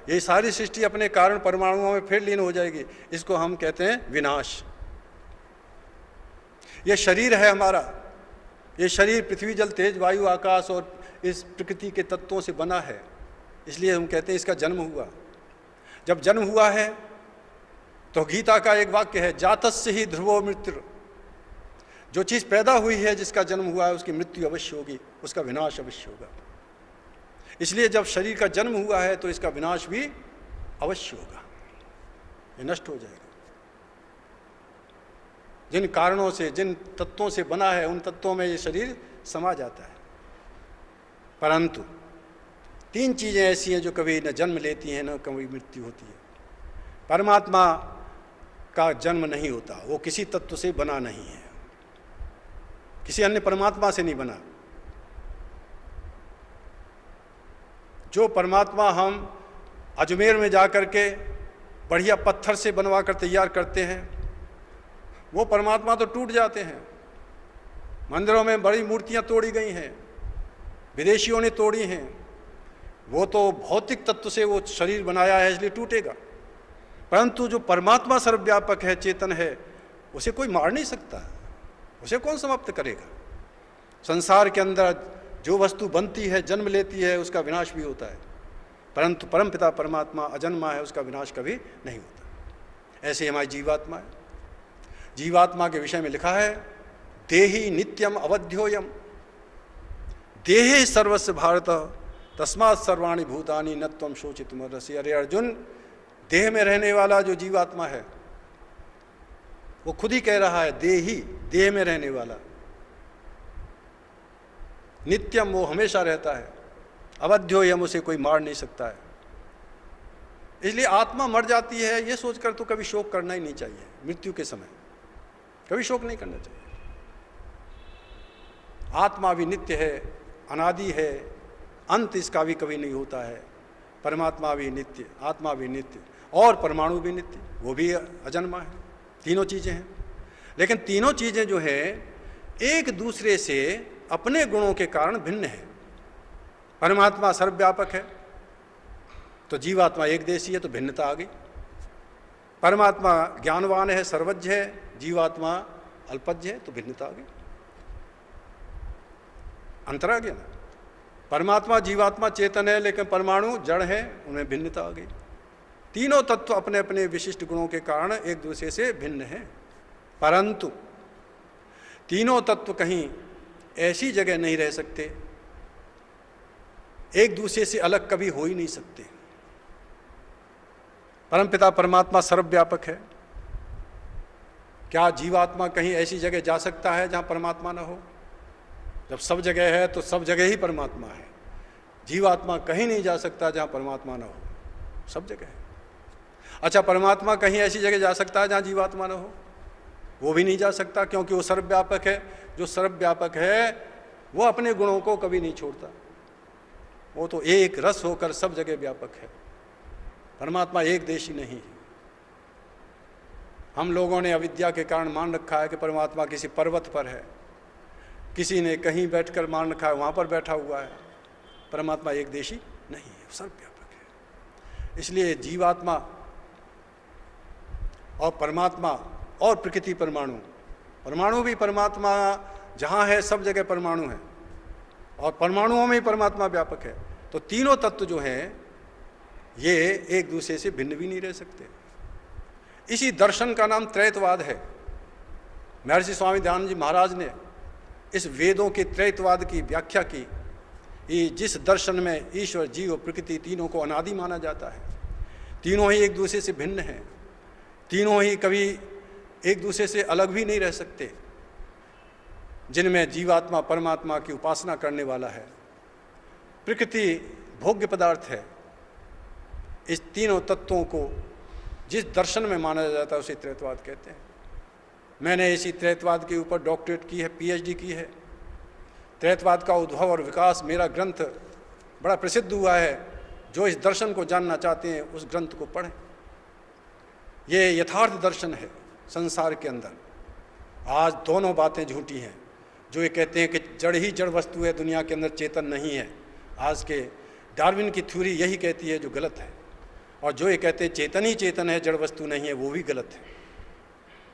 ये सारी सृष्टि अपने कारण परमाणुओं में फिर लीन हो जाएगी। इसको हम कहते हैं विनाश। ये शरीर है हमारा, ये शरीर पृथ्वी जल तेज वायु आकाश और इस प्रकृति के तत्वों से बना है, इसलिए हम कहते हैं इसका जन्म हुआ। जब जन्म हुआ है तो गीता का एक वाक्य है, जातस्य ही ध्रुवो मृत्यु। जो चीज़ पैदा हुई है, जिसका जन्म हुआ है, उसकी मृत्यु अवश्य होगी, उसका विनाश अवश्य होगा। इसलिए जब शरीर का जन्म हुआ है तो इसका विनाश भी अवश्य होगा, ये नष्ट हो जाएगा। जिन कारणों से, जिन तत्वों से बना है, उन तत्वों में ये शरीर समा जाता है। परंतु 3 चीज़ें ऐसी हैं जो कभी न जन्म लेती हैं न कभी मृत्यु होती है। परमात्मा का जन्म नहीं होता, वो किसी तत्व से बना नहीं है, किसी अन्य परमात्मा से नहीं बना। जो परमात्मा हम अजमेर में जा कर के बढ़िया पत्थर से बनवा कर तैयार करते हैं, वो परमात्मा तो टूट जाते हैं। मंदिरों में बड़ी मूर्तियां तोड़ी गई हैं, विदेशियों ने तोड़ी हैं। वो तो भौतिक तत्व से वो शरीर बनाया है, इसलिए टूटेगा। परंतु जो परमात्मा सर्वव्यापक है, चेतन है, उसे कोई मार नहीं सकता, उसे कौन समाप्त करेगा। संसार के अंदर जो वस्तु बनती है, जन्म लेती है, उसका विनाश भी होता है, परंतु परमपिता परमात्मा अजन्मा है, उसका विनाश कभी नहीं होता। ऐसे हमारी जीवात्मा है। जीवात्मा के विषय में लिखा है, देहि नित्यम अवध्योयम देहे सर्वस्व भारत तस्मात् सर्वाणि भूतानि न त्वं शोचितुमर्हसि। अरे अर्जुन, देह में रहने वाला जो जीवात्मा है, वो खुद ही कह रहा है, देही, देह में रहने वाला, नित्यम, वो हमेशा रहता है, अवध्योयम, उसे कोई मार नहीं सकता है। इसलिए आत्मा मर जाती है, ये सोचकर तो कभी शोक करना ही नहीं चाहिए। मृत्यु के समय कभी शोक नहीं करना चाहिए। आत्मा भी नित्य है, अनादि है, अंत इसका भी कभी नहीं होता है। परमात्मा भी नित्य, आत्मा भी नित्य, और परमाणु भी नित्य, वो भी अजन्मा है। तीनों चीज़ें हैं, लेकिन तीनों चीज़ें जो है एक दूसरे से अपने गुणों के कारण भिन्न है। परमात्मा सर्वव्यापक है तो जीवात्मा एक देशी है, तो भिन्नता आ गई। परमात्मा ज्ञानवान है, सर्वज्ञ है, जीवात्मा अल्पज्ञ है, तो भिन्नता आ गई, अंतर आ गया ना। परमात्मा जीवात्मा चेतन है, लेकिन परमाणु जड़ है, उनमें भिन्नता आ गई। तीनों तत्व अपने अपने विशिष्ट गुणों के कारण एक दूसरे से भिन्न हैं, परंतु तीनों तत्व कहीं ऐसी जगह नहीं रह सकते, एक दूसरे से अलग कभी हो ही नहीं सकते। परमपिता परमात्मा सर्वव्यापक है। क्या जीवात्मा कहीं ऐसी जगह जा सकता है जहां परमात्मा न हो? जब सब जगह है तो सब जगह ही परमात्मा है। जीवात्मा कहीं नहीं जा सकता जहां परमात्मा न हो, सब जगह है। अच्छा, परमात्मा कहीं ऐसी जगह जा सकता है जहां जीवात्मा न हो? वो भी नहीं जा सकता, क्योंकि वो सर्वव्यापक है। जो सर्वव्यापक है वो अपने गुणों को कभी नहीं छोड़ता, वो तो एक रस होकर सब जगह व्यापक है। परमात्मा एक देशी नहीं है। हम लोगों ने अविद्या के कारण मान रखा है कि परमात्मा किसी पर्वत पर है, किसी ने कहीं बैठकर मान रखा है वहाँ पर बैठा हुआ है। परमात्मा एक देशी नहीं है, सर्वव्यापक है। इसलिए जीवात्मा और परमात्मा और प्रकृति परमाणु, परमाणु भी परमात्मा जहाँ है सब जगह परमाणु है, और परमाणुओं में ही परमात्मा व्यापक है। तो तीनों तत्व जो हैं ये एक दूसरे से भिन्न भी नहीं रह सकते। इसी दर्शन का नाम त्रैतवाद है। महर्षि स्वामी दयानंद जी महाराज ने इस वेदों के त्रैतवाद की व्याख्या की। ये जिस दर्शन में ईश्वर, जीव और प्रकृति तीनों को अनादि माना जाता है, तीनों ही एक दूसरे से भिन्न हैं, तीनों ही कभी एक दूसरे से अलग भी नहीं रह सकते, जिनमें जीवात्मा परमात्मा की उपासना करने वाला है, प्रकृति भोग्य पदार्थ है। इस तीनों तत्वों को जिस दर्शन में माना जाता है उसे त्रैतवाद कहते हैं। मैंने इसी त्रैतवाद के ऊपर डॉक्टरेट की है, पीएचडी की है। त्रैतवाद का उद्भव और विकास मेरा ग्रंथ बड़ा प्रसिद्ध हुआ है। जो इस दर्शन को जानना चाहते हैं उस ग्रंथ को पढ़ें। ये यथार्थ दर्शन है संसार के अंदर। आज दोनों बातें झूठी हैं। जो ये कहते हैं कि जड़ ही जड़ वस्तु है, दुनिया के अंदर चेतन नहीं है, आज के डार्विन की थ्योरी यही कहती है, जो गलत है। और जो ये कहते चेतन ही चेतन है, जड़ वस्तु नहीं है, वो भी गलत है।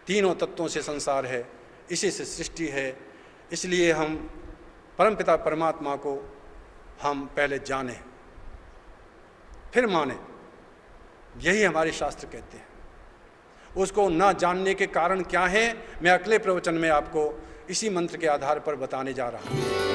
तीनों तत्वों से संसार है, इसी से सृष्टि है। इसलिए हम परमपिता परमात्मा को हम पहले जाने फिर माने, यही हमारे शास्त्र कहते हैं। उसको ना जानने के कारण क्या है, मैं अगले प्रवचन में आपको इसी मंत्र के आधार पर बताने जा रहा हूँ।